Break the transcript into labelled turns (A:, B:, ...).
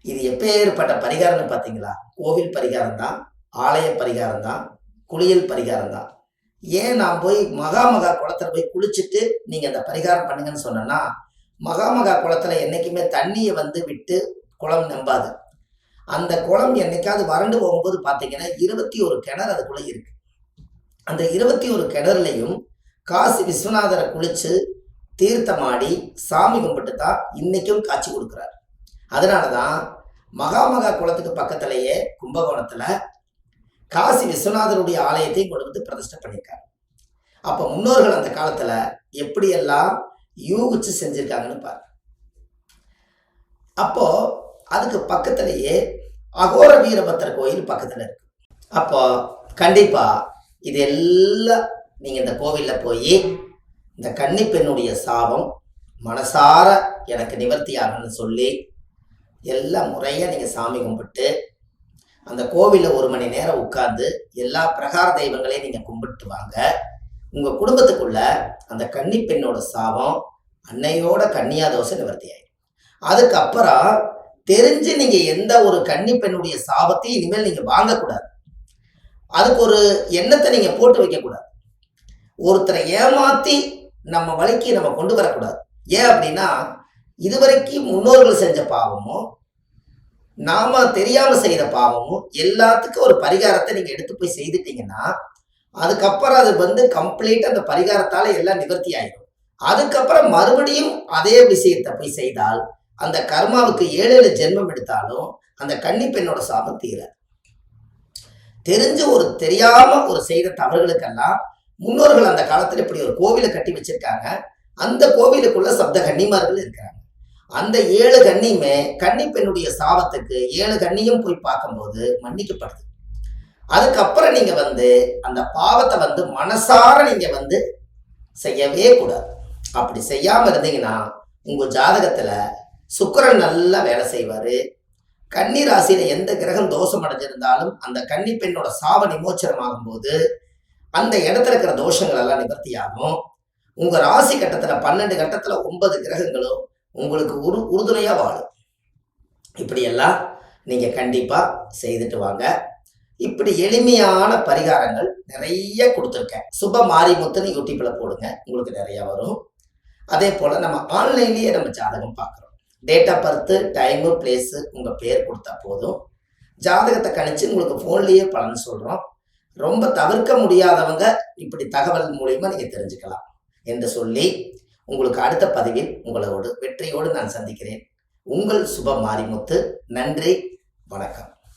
A: இது எப்பேற்பட்ட பரிகாரம்னு பார்த்தீங்களா? கோவில் பரிகாரம் தான், ஆலய பரிகாரம் தான், குளியல் பரிகாரம் தான். ஏன் நான் போய் மகா குளத்துல போய் குளிச்சுட்டு நீங்க அந்த பரிகாரம் பண்ணுங்கன்னு சொன்னேன்னா, மகா குளத்துல என்னைக்குமே தண்ணிய விட்டு குளம் நம்பாது. அந்த குளம் என்னைக்காவது வறண்டு போகும்போது பார்த்தீங்கன்னா, 21 கிணறு அதுக்குள்ள இருக்கு. அந்த 21 கிணறுலயும் காசி விஸ்வநாதர குளிச்சு, தீர்த்தமாடி, சாமி கும்பிட்டு தான் இன்னைக்கும் காட்சி கொடுக்குறாரு. அதனால தான் மகா குளத்துக்கு பக்கத்திலேயே கும்பகோணத்துல காசி விஸ்வநாதருடைய ஆலயத்தையும் கொண்டு வந்து பிரதிஷ்டை பண்ணியிருக்காங்க. அப்ப முன்னோர்கள் அந்த காலத்துல எப்படியெல்லாம் யூகிச்சு செஞ்சிருக்காங்கன்னு பாரு. அப்போ அதுக்கு பக்கத்திலேயே அகோர வீரபத்திர கோயில் பக்கத்துல இருக்கு. அப்போ கண்டிப்பா இது எல்லாம் நீங்க இந்த கோவில்ல போய் இந்த கன்னி பெண்ணுடைய சாபம் மனசார எனக்கு நிவர்த்தி ஆகணும்னு சொல்லி எல்லாம் முறையாக நீங்கள் சாமி கும்பிட்டு அந்த கோவிலில் 1 மணி நேரம் உட்கார்ந்து எல்லா பிரகார தெய்வங்களையும் நீங்கள் கும்பிட்டு வாங்க. உங்கள் குடும்பத்துக்குள்ள அந்த கன்னி பெண்ணோட சாபம் அன்னையோட கன்னியா தோசை நிவர்த்தி ஆயிடும். அதுக்கப்புறம் தெரிஞ்சு நீங்கள் எந்த ஒரு கன்னி பெண்ணுடைய சாபத்தையும் இனிமேல் நீங்கள் வாங்கக்கூடாது. அதுக்கு ஒரு எண்ணத்தை நீங்கள் போட்டு வைக்கக்கூடாது. ஒருத்தரை ஏமாற்றி நம்ம வழிக்கு நம்ம கொண்டு வரக்கூடாது. ஏன் அப்படின்னா, இதுவரைக்கும் முன்னோர்கள் செஞ்ச பாவமும் நாம தெரியாம செய்த பாவமும் எல்லாத்துக்கும் ஒரு பரிகாரத்தை நீங்க எடுத்து போய் செய்துட்டீங்கன்னா, அதுக்கப்புறம் அது கம்ப்ளீட்டா அந்த பரிகாரத்தால எல்லாம் நிவர்த்தி ஆயிடும். அதுக்கப்புறம் மறுபடியும் அதே விஷயத்தை போய் செய்தால் அந்த கர்மாவுக்கு 7 ஜென்மம் எடுத்தாலும் அந்த கன்னி பெண்ணோட சாபம் தீராது. தெரிஞ்சு தெரியாம செய்த தவறுகளுக்கெல்லாம் முன்னோர்கள் அந்த காலத்துல இப்படி ஒரு கோவிலை கட்டி வச்சிருக்காங்க. அந்த கோவிலுக்குள்ள சப்த கன்னிமார்கள் இருக்கிறாங்க. அந்த 7 கன்னியுமே கன்னி பெண்ணுடைய சாபத்துக்கு 7 கன்னியும் போய் பார்க்கும்போது மன்னிக்கப்படுது. அதுக்கப்புறம் நீங்க அந்த பாவத்தை மனசார நீங்க செய்யவே கூடாது. அப்படி செய்யாம இருந்தீங்கன்னா உங்க ஜாதகத்துல சுக்கிரன் நல்லா வேலை செய்வாரு. கன்னி ராசியில எந்த கிரகம் தோஷம் அடைஞ்சிருந்தாலும் அந்த கன்னி பெண்ணோட சாப நிமோச்சனம் ஆகும்போது அந்த இடத்துல இருக்கிற தோஷங்கள் எல்லாம் நிவர்த்தி ஆகும். உங்க ராசி கட்டத்துல 12 கட்டத்துல 9 கிரகங்களும் உங்களுக்கு உறுதுணையா வாழும். இப்படியெல்லாம் நீங்க கண்டிப்பா செய்துட்டு வாங்க. இப்படி எளிமையான பரிகாரங்கள் நிறைய கொடுத்துருக்கேன். சுப மாரிமுத்துன்னு யூடியூப்ல போடுங்க, உங்களுக்கு நிறைய வரும். அதே போல நம்ம ஆன்லைன்லயே நம்ம ஜாதகம் பார்க்குறோம். Date of birth, time, place, உங்க பேர் கொடுத்தா போதும். ஜாதகத்தை கணிச்சு உங்களுக்கு போன்லயே பலன் சொல்றோம். ரொம்ப தவிர்க்க முடியாதவங்க இப்படி தகவல் மூலியமா நீங்க தெரிஞ்சுக்கலாம் என்று சொல்லி உங்களுக்கு அடுத்த பதிவில் உங்களோடு வெற்றியோடு நான் சந்திக்கிறேன். உங்கள் சுப மாரிமுத்து. நன்றி, வணக்கம்.